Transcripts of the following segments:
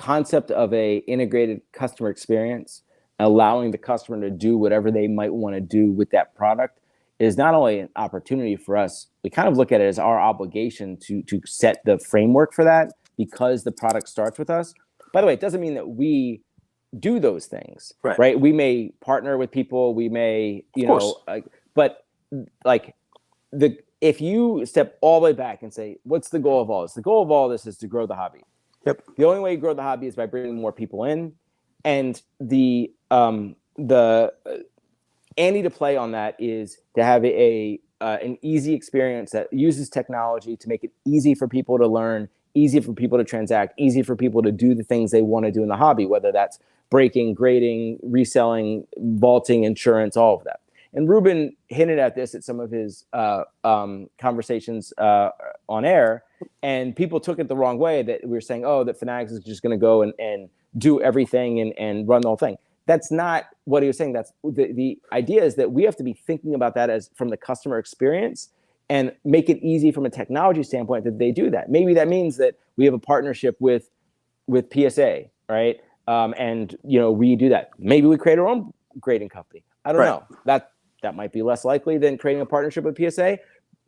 concept of a integrated customer experience, allowing the customer to do whatever they might want to do with that product, is not only an opportunity for us, we kind of look at it as our obligation to set the framework for that, because the product starts with us. By the way, it doesn't mean that we do those things, right? We may partner with people, we may, but like if you step all the way back and say, what's the goal of all this? The goal of all this is to grow the hobby. Yep. The only way you grow the hobby is by bringing more people in, and the ante to play on that is to have an easy experience that uses technology to make it easy for people to learn, easy for people to transact, easy for people to do the things they want to do in the hobby, whether that's breaking, grading, reselling, vaulting, insurance, all of that. And Ruben hinted at this at some of his conversations on air, and people took it the wrong way, that we were saying, oh, that Fanatics is just going to go and do everything and run the whole thing. That's not what he was saying. That's the idea is that we have to be thinking about that as from the customer experience and make it easy from a technology standpoint that they do that. Maybe that means that we have a partnership with PSA, right? And we do that. Maybe we create our own grading company. I don't know. That might be less likely than creating a partnership with PSA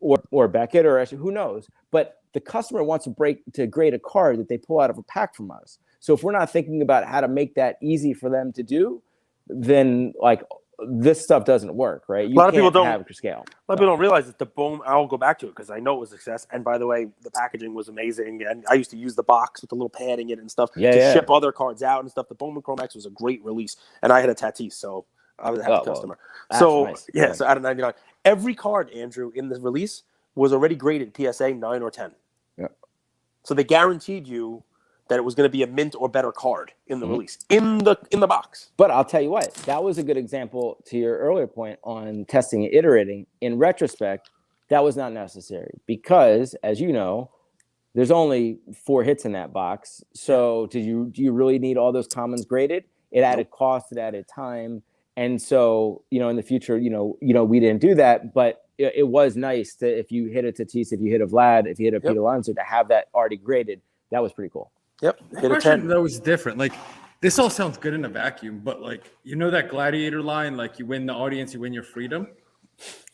or Beckett, or actually, who knows? But the customer wants to grade a card that they pull out of a pack from us. So if we're not thinking about how to make that easy for them to do, then like this stuff doesn't work, right? A lot of people don't have scale. A lot of people don't realize that the Bowman. I'll go back to it because I know it was a success. And by the way, the packaging was amazing, and I used to use the box with the little padding in it and stuff to ship other cards out and stuff. The Bowman Chrome X was a great release, and I had a Tatis, so I was a happy customer. So nice. So out of 99, every card, Andrew, in the release was already graded PSA 9 or 10. Yeah. So they guaranteed you that it was going to be a mint or better card in the release, in the box. But I'll tell you what, that was a good example to your earlier point on testing and iterating. In retrospect, that was not necessary because, as you know, there's only 4 hits in that box. So do you really need all those commons graded? It added cost, it added time. And so, in the future, we didn't do that, but it was nice to, if you hit a Tatis, if you hit a Vlad, if you hit a Peter Alonso, to have that already graded. That was pretty cool. Yep. The question though is different. Like, this all sounds good in a vacuum, but like, that Gladiator line, like you win the audience, you win your freedom.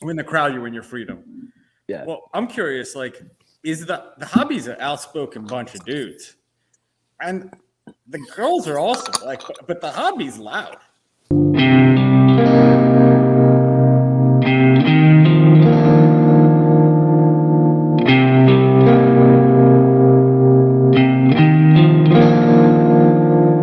You win the crowd, you win your freedom. Yeah. Well, I'm curious, like, is the hobby's an outspoken bunch of dudes, and the girls are awesome. Like, but the hobby's loud.